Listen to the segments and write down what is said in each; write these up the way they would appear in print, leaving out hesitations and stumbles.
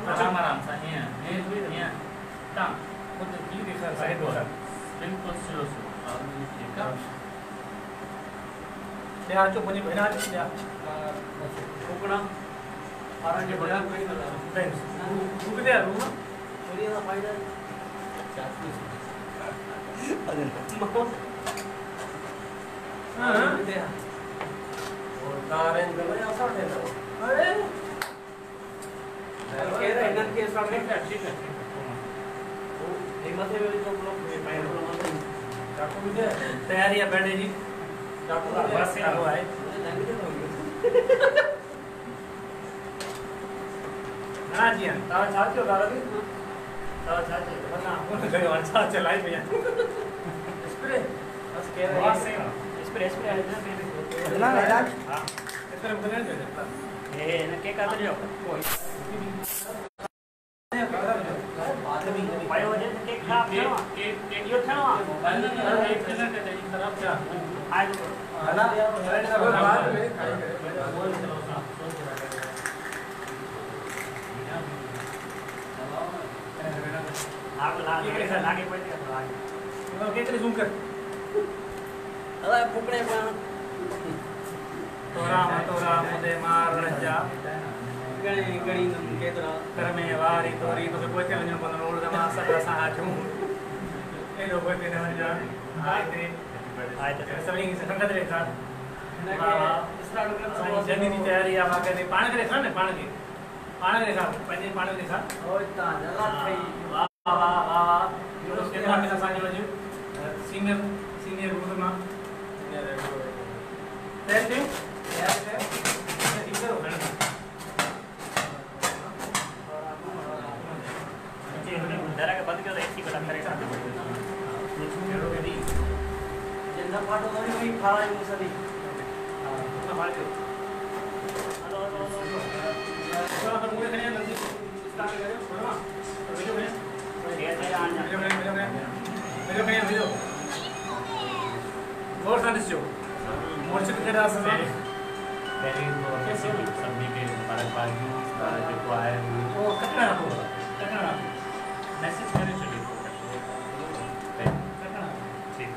Maram sanya. Ini tak. Untuk diri saya dua. Binkul silosu. dia acu punya benda acu dia ukna orang dia benda friends buku dia rumah ini lah faida हाँ और कारण गले असर दे दो अरे के रे नन के असर दे ठीक है वो हिम्मत है जो लोग पाए लोग डॉक्टर भी तैयारी है बैठे जी डॉक्टर बस से वो आए ना जी तारा चाहते हो तारा भी तारा चाहते हो वरना वो गए और चाह चलाई भैया स्प्रे बस कह रहे हैं स्प्रे स्प्रे ना इलाज हां स्प्रे बदल दे ए ना के का तो कोई पायो वजह के खराब के यो था एक जगह के खराब था आज है ना बाद में आग लागे पड़ती है आगे तो केतरे जूम कर अरे फुकड़े पर तोरा मुदे मार रजा गणी गणी केतरा करमे वारी तोरी तो कोई के वजन बन रोड जमा सब रसा हाचू ए लोग कोई के न जा आते सभी संगत रे था स्टार्ट कर जनी की तैयारी आ के पाण करे था ने पाण के पहले पाण के था ओ इतना जला थई वाह वाह वाह यो के में सानी वजू सीनियर ग्रुप में सीनियर यार से टीचर हो गया जरा के बंद कर दे इसी को करे जनता पार्टी वाली भी खा रही है सभी हां मार दो हेलो चलो अपन पूरे खड़े हैं जल्दी स्टार्ट करें बड़ा वीडियो में वीडियो और संदेश जो मोर्चे के रास में पहले तो कैसे सभी के भारत बाजू जो को आए वो कितना मैसेज करे चलिए ठीक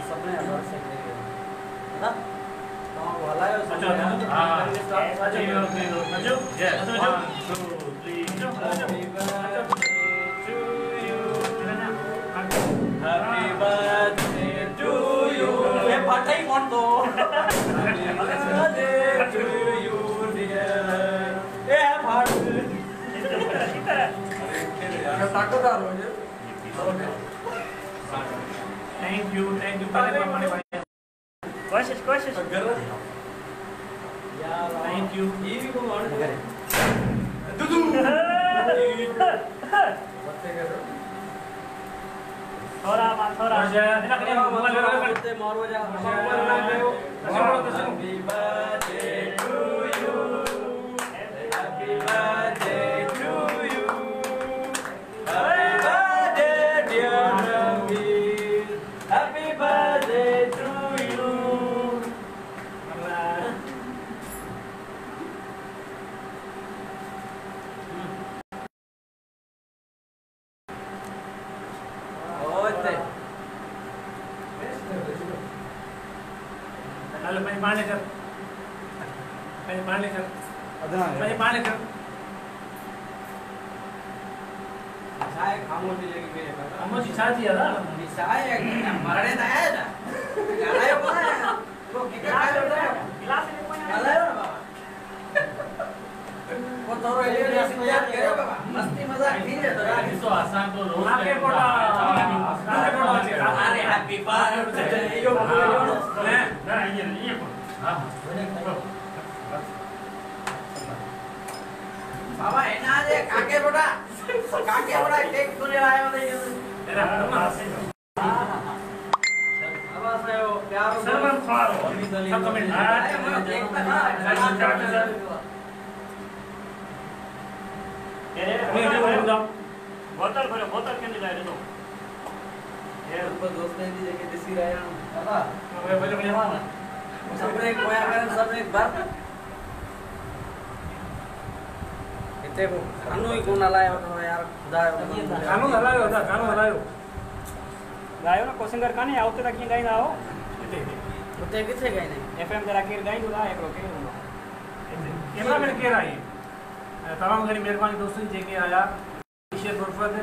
सबने आवाज से ना तो वाला है अच्छा हां अच्छा अच्छा 1 2 3 Happy birthday to you ये पार्टी कौन तो Happy birthday to you dear ये पार्टी ये ताकतदार हो ये थैंक यू पहले पानी कोशिश थैंक यू ये भी को मान दुदू बच्चे करो थोड़ा करते मारो जा happy birthday to you happy birthday to you happy birthday dear Ravi happy birthday to you पानी कर चाय खामोशी लगी मेरे पर खामोशी चाय दिया ना चाय मरने दाया था गालायो कौन है वो क्या गिलास ले कोई गालायो ना बाबा वो तो ये याद करो बाबा मस्ती मजाक ठीक है तो यार इसको आसान तो रोज आके फोटो अरे हैप्पी बर्थडे यो ना ये हां बाबा है ना जे काके बोटा केक तूने लाया वाला ये तेरा बाबा से प्यार सर्वन फारो सब कमेंट बोतल के लिए जाए तो ये ऊपर दोस्त ने दी जगह देसी रहा है दादा बोले सबने कोया करे सबने बार इते को कानू ही कोन हलायो तो यार खुदा कानू हलायो था कानू हलायो गायो ना कोसिंगर काने आवते तक कीअं गाईंदा हो उते किथे गए ने एफएम जरा केर गाईंदो ना एकरो केर हूंदो कैमरामैन केर आई तमाम घणी मेहरबानी दोस्तों जेके आया ईशर गुरफत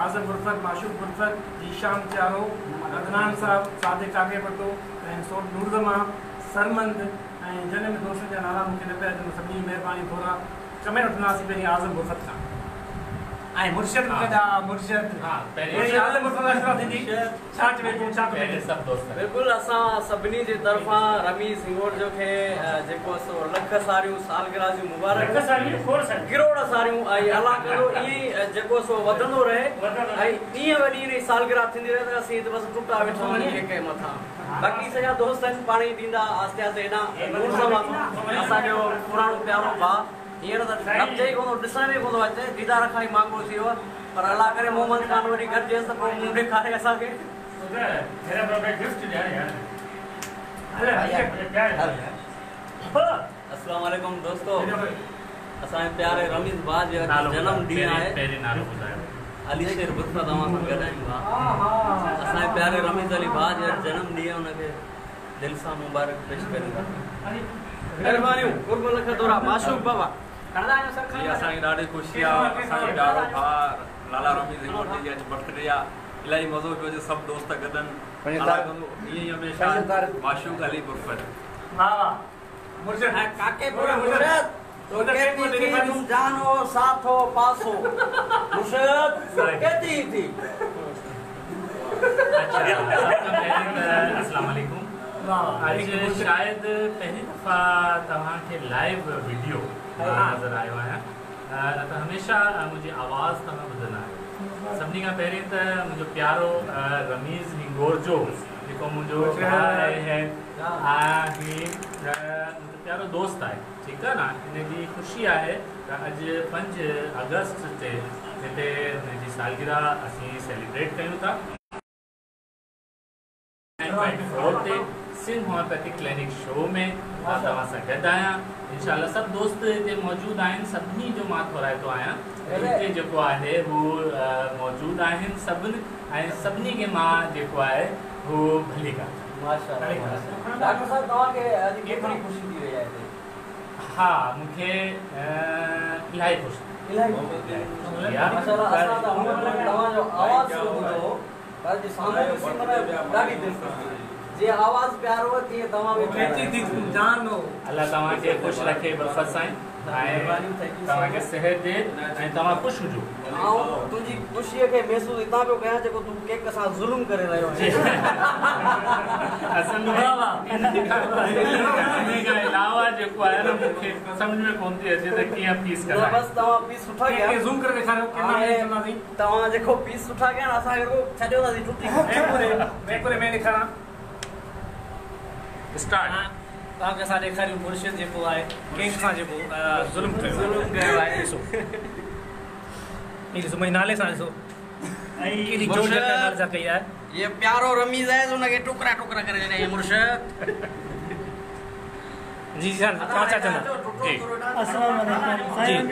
आजम गुरफत माशूक गुरफत जीशान चारो अदनान साहब सादिक काके पटो ऐं सोट नूरजमा सरमंद ऐं जन में दोस्तन जा नाला मूंखे न पिया अचनि सभिनी मेहरबानी थोरा कमेंट वठंदासीं पहिरीं आज़म गुरफत खां ऐं मुर्शिद मूंखे मुर्शिद हाँ पहिरीं आज़म गुरफत खां शुरूआत थींदी छा चवे तूं छा पहले कमेंट सब दोस्त बिल्कुल असां सभिनी जे तरफ़ां रमीज़ हिंगोर जो खे जेको सो लख सारियूं सालगिरह जूं मुबारक किरोड़ सारियूं ऐं अलाह करो ईअं जेको सो वधंदो रहे ऐं ईअं वॾी इन सालगिरह थींदी रहे त असीं त बसि टुटा वेठा वञी हिक मथां बाक़ी सॼा दोस्त आहिनि पाण ई ॾींदा आस्ते आस्ते हेॾां असांजो पुराणो प्यारो भाउ हींअर त लफ़्ज़ ई कोन ॾिसण में कोन अचे दीदार खां ई मांगो थी वियो पर अलाह करे मोहम्मद ख़ान वरी गॾिजेसि त पोइ मुंहुं ॾेखारे असांखे मेरा बाबा गिफ्ट दे यार अस्सलाम वालेकुम दोस्तों असांजे प्यारे रमीज़ भाउ जो जनम ॾींहुं आहे पहिरीं नालो ॿुधायो अली शेर गुरफत तव्हां सां ॻाल्हायूं था असांजे प्यारे रमीज़ अली भाउ जो जनम ॾींहुं हुनखे दिलि सां मुबारक पेश करियूं था महिरबानियूं कुर्ब लख तोरा माशूक बाबा जी असांखे ॾाढी ख़ुशी आहे असांजो प्यारो भाउ लाला रमीज़ हिंगोर जी अॼु बर्थडे आहे इलाही मज़ो पियो अचे सभु दोस्त गॾनि ईअं ई हमेशह माशूक अली गुरफत वाह वाह मुर्शिद काके पूरा मुर्शिद तो कहती थी तुम जानो साथ हो पास हो मुर्शिद कहती थी अस्सलाम वालेकुम आज शायद पहली दफ़ा तव्हांखे लाइव वीडियो नज़र आयो आहियां त हमेशह मुंहिंजी आवाज़ तव्हां ॿुधंदा आहियो सभिनी खां पहिरीं त मुंहिंजो प्यारो रमीज़ हिंगोर जो जेको मुंहिंजो प्यारो दोस्त आहे ठीकु आहे न इन जी ख़ुशी आहे त अॼु 5 अगस्त ते हिते हुनजी सालगिरह असीं सेलिब्रेट कयूं था सिंध होम्योपैथिक क्लिनिक शो में तव्हां सां गॾु आहियां इंशाल्लाह सभु दोस्त हिते मौजूदु आहिनि सभिनी जो मां थोराईंदो आहियां हिते जेको आहे हू मौजूदु आहिनि सभिनी ऐं सभिनी खे मां जेको आहे हू भली ॻाल्हि माशाअल्लाह डॉक्टर साहब तव्हांखे अॼु केतिरी ख़ुशी थी रही आहे हा मूंखे इलाही ख़ुशी माशाअल्लाह असां त तव्हांजो आवाज़ ॿुधो पर साम्हूं ॾिसी माना ॾाढी दिलि जी आवाज़ प्यारो थी तव्हां बि कहती थी तुम जानो अल्लाह तव्हांखे ख़ुशि रखे बरफ़त साईं तव्हांखे सिहत ॾे ऐं तव्हां ख़ुशि हुजो ऐं तुंहिंजी ख़ुशीअ खे महसूसु हितां पियो कयां जेको तूं केक सां ज़ुल्म करे रहियो हिन खां अलावा जेको आहे न मूंखे सम्झ में कोन थी अचे त कीअं पीस कयां बसि तव्हां पीस सुठा कया ज़ूम करे ॾेखारियो तव्हां जेको पीस सुठा कया असांखे छॾियो था टुटी वेकुरे में ॾेखारां स्टार्ट तव्हांखे असां ॾेखारियूं मुर्शिद जेको आहे केक सां जेको ज़ुल्म कयो आहे ॾिसो हीअ ॾिसो मुंहिंजे नाले सां ॾिसो केॾी जोड़ जका कई आहे ये प्यारो रमीज़ है उनके टुकड़ा टुकड़ा करे देने मुर्शिद जी जी तव्हां छा चवंदा जी अस्सलाम वालेकुम साईं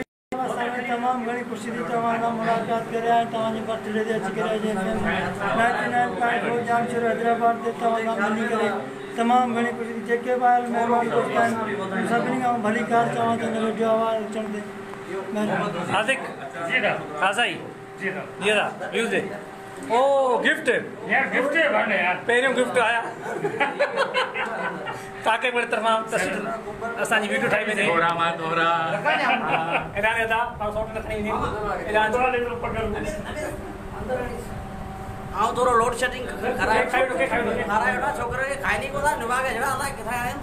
तमाम घणी ख़ुशी थी तव्हां सां मुलाक़ात करे आहियां तव्हांजे बर्थडे ते अची करे 99.4 जामशोर हैदराबाद ते तव्हां सां मिली करे तमाम घणी ख़ुशी थी जेके बि आयल महिमान दोस्त आहिनि सभिनी खां भली कार चवां त हिन रेडियो आवाज़ अचण ते हाज़िक हाँ साईं जी ये रहा व्यूज़ दे ओ गिफ्ट यार गिफ्ट है भाने यार पहिरियों गिफ्ट आया काके पर तरफां असांजी वीडियो ठाही वेंदी दोरा मां दोरा एलाने दा पाण सौट न खणी ईंदी एलान थोड़ा लेवल पकड़ आओ थोरो लोड शेडिंग करायो खायो करायो ना छोकरे के खाई नहीं कोदा निभा के जड़ा अल्लाह किथा आया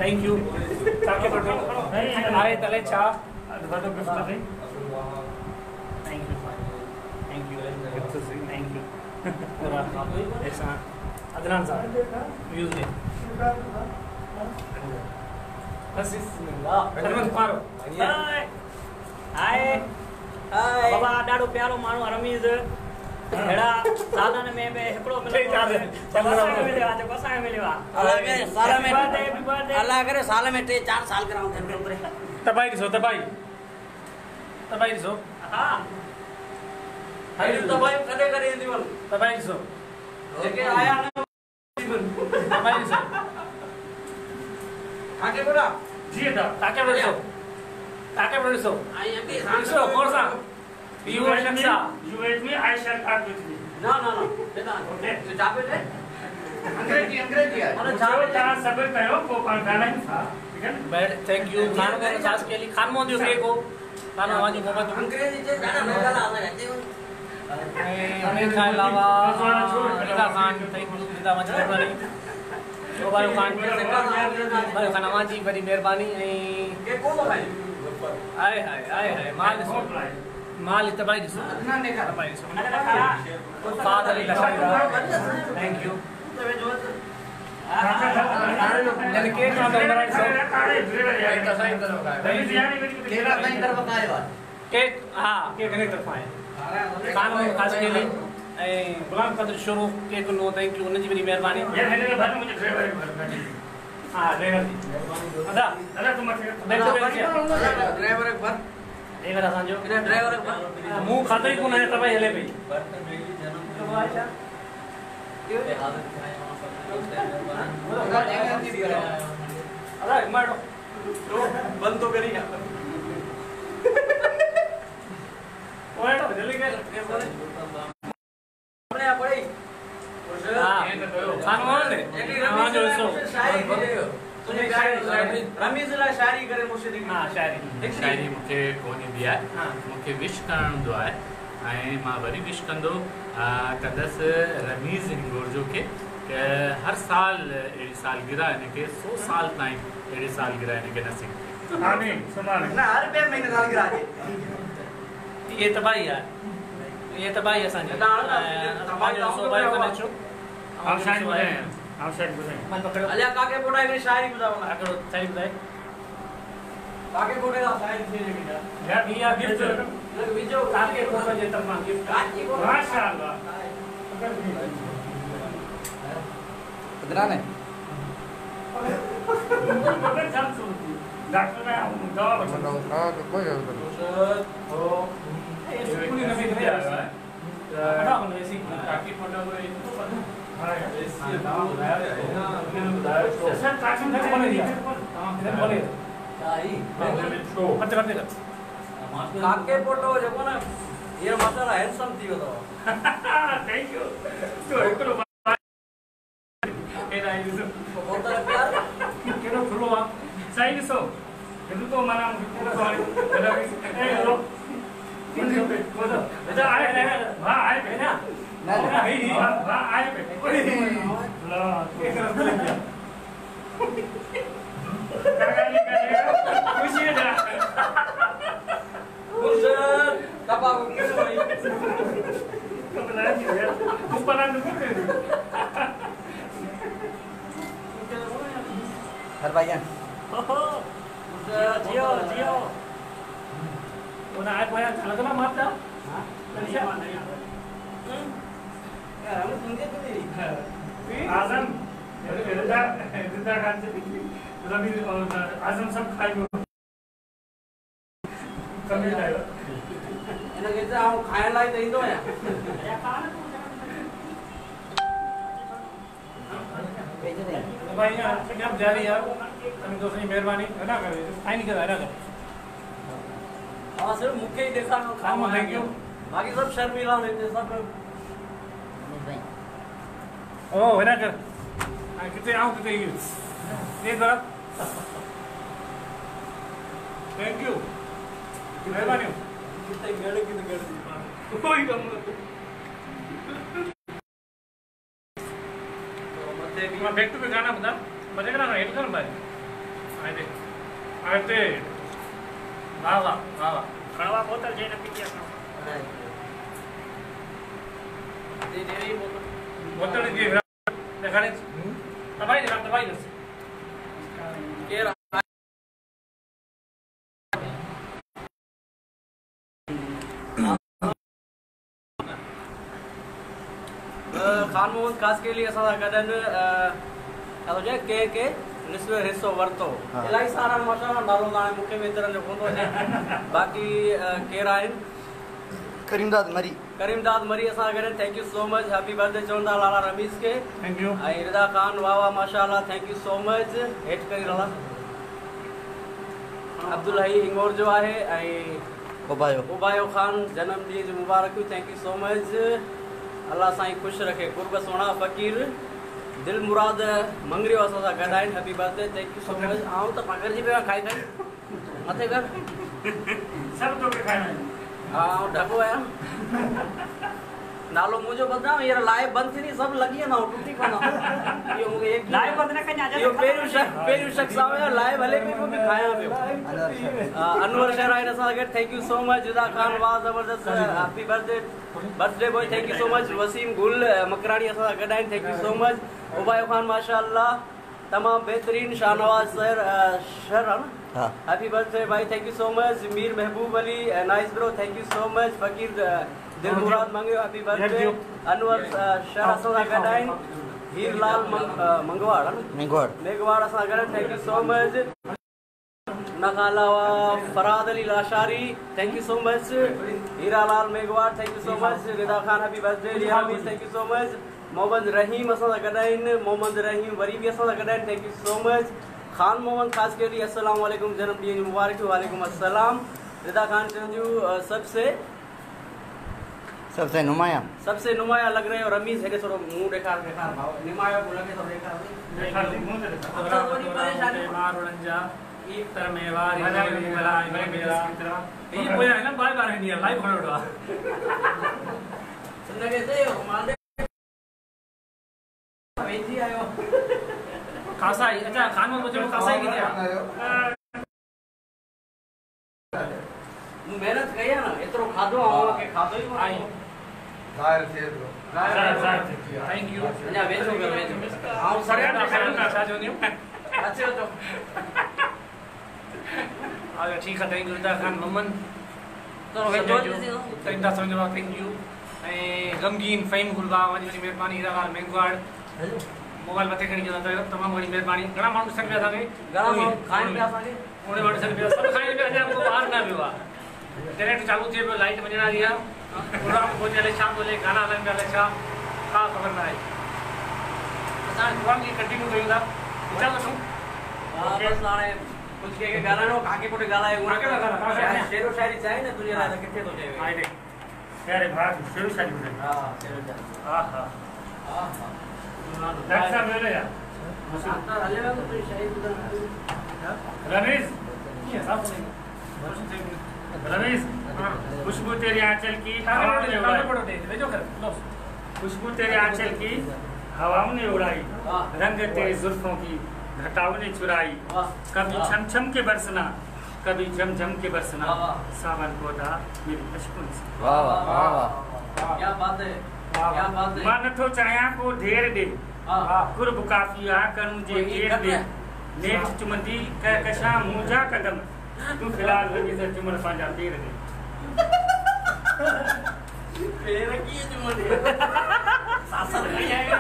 थैंक यू काके पर आए तले छा वडो gift they thank you thank you ऐसा अदनान साहब व्यूज़ दे बिस्मिल्लाह सलमान मारो हाय हाय बाबा ॾाढो प्यारो माण्हू रमीज़ अहिड़ा सालन में बे हिकड़ो मिलियो असांखे मिलियो आहे अल्लाह करे साल में हैप्पी बर्थडे अल्लाह करे साल में 3-4 साल कराऊं थे तबाई ॾिसो तबाई ॾिसो हा हेड़ी तबाई कदे करे ईंदी वल तबाई ॾिसो जेके आया न तबाई ॾिसो आगे बोला जी दा ताके ॾिसो आई अभी ॾिसो कौन सा you शख्सा You with me, I shall come with me. ना बेटा Okay. तो चापे ले अंग्रेजी है अरे जो तव्हां सब्र कयो पोइ पाण ॻाल्हायूं था ठीकु आहे न थैंक यू खान को खास के लिए खान मोहन जो केक हो खान वाजी मोहम्मद अंग्रेजी जे जाना मेला आ गया उन्हें खाए अलावा रिदा खान थैंक यू रिदा मछली शोभायो खान भाई खान वाजी बड़ी मेहरबानी के को भाई आए हाय माल इतबाई दिसो ना देखा तबाई दिसो फादर लशाई थैंक यू लेकिन केक ना दो केक हां केक ने तरफ आए खान खास के लिए गुलाम कदर शुरू केक नो थैंक यू उनजी बड़ी मेहरबानी यार हिन खे भर मुंहिंजे ड्राइवर खे भर हां ड्राइवर अदा दादा तूं मथे ड्राइवर एक बार ड्राइवर असांजो ड्राइवर एक बार मुंह खातो ही कोन है तबाई हले पई अदा मारो बंद तो करी ओए तो जल्दी कर अपने आप पड़ी हां खान मोहन ने हां जो सो तुझे शायरी रमीज ला शायरी करे मुर्शिद हां शायरी शायरी मूंखे कोन ईंदी आहे मूंखे विश करणु हूंदो आहे ऐं मां वरी विश कंदसि रमीज़ हिंगोरजो खे कि हर साल अहिड़ी सालगिरह हिनखे 100 साल ताईं अहिड़ी सालगिरह हिनखे नसीब आमीन सुभाणे ना हर बे महीने सालगिरह आहे ये तबाही है ये तबाही असांजी तबाही सो भाई कने छो आप शायरी ॿुधाए आप शायरी ॿुधाए मन पकड़ो अलिया काके पोटा हिकिड़ी शायरी ॿुधायो ना आकड़ो सही ॿुधाए काके पोटे ला शायरी थी जेकी यार ये गिफ्ट लग विजो काके कोन जे तरफा गिफ्ट काची को माशाअल्लाह कितना ने मगर जान सुन डॉक्टर ने दवा बता कोई ओ पूरी नफी करे हटा कौन ऐसी काकी फोटो को इनको पता हां ऐसी दवा बताया सर काकी ने बोले दिया हां इधर बोले आई करते करते काके पोटो जेको ना ये माशाल्लाह हैंडसम थी हो तो थैंक यू तो एकरो केरा यूसुफ बहुत प्यार केनो खुलो आ सही ॾिसो हिंदू माना ए लो बेटा आए वाह आए बेटा ना वाह आए बेटा ला खुशी है ना मुर्शिद कपा को किस भाई कब लगा यार ऊपर आ नुक हर भाईजान जियो जियो ओना आए पोया लगना मारता हां यार हम सुनते तो नहीं आजम रिदा खान से रवि और आजम सब खाएंगे कमी लायो इन्हें कहते हम खाए लाई तो इंदो है भाई यार क्या जारी यार तुम दोस्तों की मेहरबानी है ना करे आई नहीं कर है ना कर हां सिर्फ मुख्य ही देखा नो खाओ थैंक यू बाकी सब शर्मिला रहते सब ओ है ना कर कितने आऊं कितने ये तरफ थैंक यू मेहरबानी कितने गड़ कोई कम मैं बैक टू बैक गाना बता मजे का ना हिट कर भाई आए दे आते वाह वाह वाह वाह कड़वा बोतल जे न पीती असां दे रही बोतल जी दिखाने दबाई दस के खान मोहम्मद खास के लिए असां गडन असां के निस्बत हिस्सो वरतो इलाही सारा माशाल्लाह नालो ना मुखे में तरह जो कोंदो है बाकी केर आइन करीमदाद मरी असां गडन thank you so much happy birthday चवंदा लाला रमीज के थैंक यू आई रिदा खान वाह माशाल्लाह थैंक यू सो मच हेट करी लाला अब्दुल हई हिंगोर जो है आई उबायो खान जन्मदिन जो मुबारक थैंक यू सो मच अल्लाह साईं खुश रखे कुर्ब सोना फकीर दिल मुराद मंगरियो असा गडाइन happy birthday thank you so much आऊं तो पकड़ जी पे खाई मथे कर सब तो खाना हां ढको आया नालो मुझे बदनाम यार लाइव बंद थी नहीं सब लगी ना टूटी खाना ये मुझे एक लाइव बंद न कन्या ये पेरू शख्स आवे लाइव हले पे को भी खाया पे अनवर शहराइन असा के thank you so much Rida Khan वाह जबरदस्त happy birthday boy thank you so much Waseem Gul Makrani असा गडाइन thank you so much Ubayo Khan माशाल्लाह तमाम बेहतरीन शाहनवाज शहर हां हैप्पी बर्थडे भाई thank you so much Mir Mehboob Ali nice bro thank you so much Faqir Dil मुराद मंगे हैप्पी बर्थडे अनवर शहर असा गडाइन हीरलाल मेघवाड़ असा गडाइन थैंक यू सो मच नगालावा Farad Ali Lashari thank you so much Hiralal मेघवाड़ thank you so much Rida Khan happy birthday लिया thank you so much Mohammad Rahim असा गडाइन मोहम्मद रहीम वरी भी असा गडाइन thank you so much Khan Mohammad खास के लिए अस्सलाम वालेकुम जन्मदिन मुबारक वालेकुम अस्सलाम रिदा खान चंजू सबसे नुमाया लग रहे हो रमीज है थोड़ा मुंह देखा भाव निमाया को लगे तो देखा मुंह से देखा एक तरह में वार ये कोई है ना बार इंडिया लाइव खड़ा उड़ा सुनने के से हमारे वेजी आयो खासाई अच्छा खान में मुझे खासाई की दिया मेहनत कया ना इतरो खादो आवा के खादो ही आई जाहिर थे ब्रो थैंक यू अच्छा वेचो हां सरे ना खा जो नहीं अच्छे तो अच्छा ठीक है थैंक यू रिदा खान मोहम्मद तो वेचो इंदा समझो थैंक यू ए गमगीन फहीम गुलबा वजी मेहरबानी हीरालाल मेघवाड़ मोबाइल मथे खणी जो तमाम बड़ी मेहरबानी घणा माण्हू संग पिया थाके घणा माण्हू खाइन पिया थाके उणे माण्हू संग पिया सब खाइन पिया अञा को बाहर ना वियो डायरेक्ट चालू थे पे लाइट वजणा दिया प्रोग्राम को चले शाम बोले गाना हलन पिया छा का खबर ना आई असा प्रोग्राम की कंटिन्यू कयूंगा चलो तू बस हाणे कुछ के गाना नो काके पोटे गाना है उनके गाना शेरो शायरी चाहे ना तुझे लाए किथे तो जाए आई देख प्यारे भाई शेरो शायरी हां शेरो शायरी आहा डॉक्टर मेरे यार डॉक्टर हलेगा तो शायरी रमेश ये सब रमेश खुशबू तेरे आंचल की खुशबू तेरे आंचल की हवाओं ने उड़ाई रंग तेरे जुल्फों की घटाओं ने चुराई कभी छम छम के बरसना कभी झम झम के बरसना सावन को था मेरी अश्कुन से वाह वाह वाह क्या बात है मां नथो चाहियां को ढेर दे कुर्ब काफिया करूं जे घेर दे नेठ चुमंदी कशा मुंजा कदम तू फिलहाल लगी से चुमन पांजा पेर दे पेर की चुमंदी सासन नहीं आएगा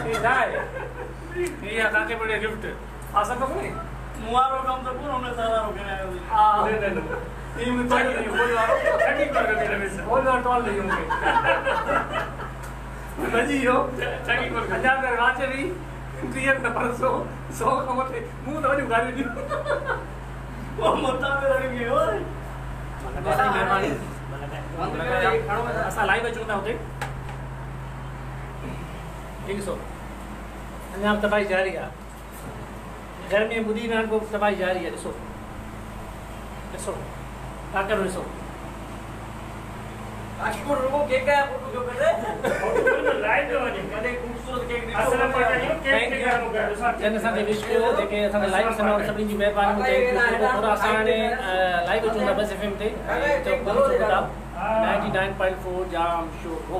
ये जाए ये काके बड़े गिफ्ट आसा को नहीं मुआरो काम तो पूरा होने सारा हो गया नहीं टीम चाहिए नहीं बोल रहा छठी कर के रमेश बोल रहा टॉल नहीं होंगे बजी हो छठी कर हजार का राजे भी क्लियर न परसो 100 का मत मुंह तो गाली दी वो मता में लग गई ओए मेहरबानी असा लाइव अचूं था उते ठीक सो अञा तबाही जारी आहे घर में बुधी न को तबाही जारी है ॾिसो ॾिसो ताकत ॾिसो बाकी को रुको केक है फोटो जो कर रहे लाइव जो वञे कॾहिं खूबसूरत केक असल में केक जन असांखे विश कयो जेके असांखे लाइव ॾिसण वारा सभिनी जी महिरबानी थोरा असां हाणे लाइव अचूं था बस FM ते तो 99.4 जाम शो हो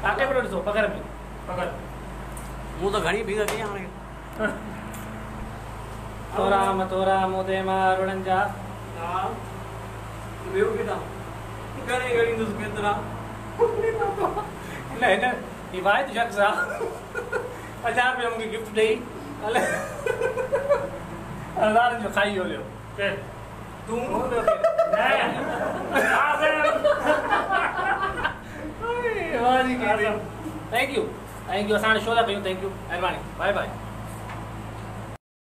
ताके पर ॾिसो पगर में पगर मुंह तो घणी भीड़ कई हाणे तोरा मोदे मारुणन जा हां ॿियो किथां घणी घणी दुस केतिरा हिन हिमायत शख़्स आहे 50 रुपया मूंखे गिफ्ट ॾेई हले 1000 जो खाई वियो तूं थैंक यू असां शो था कयूं थैंक यू महिरबानी बाय बाय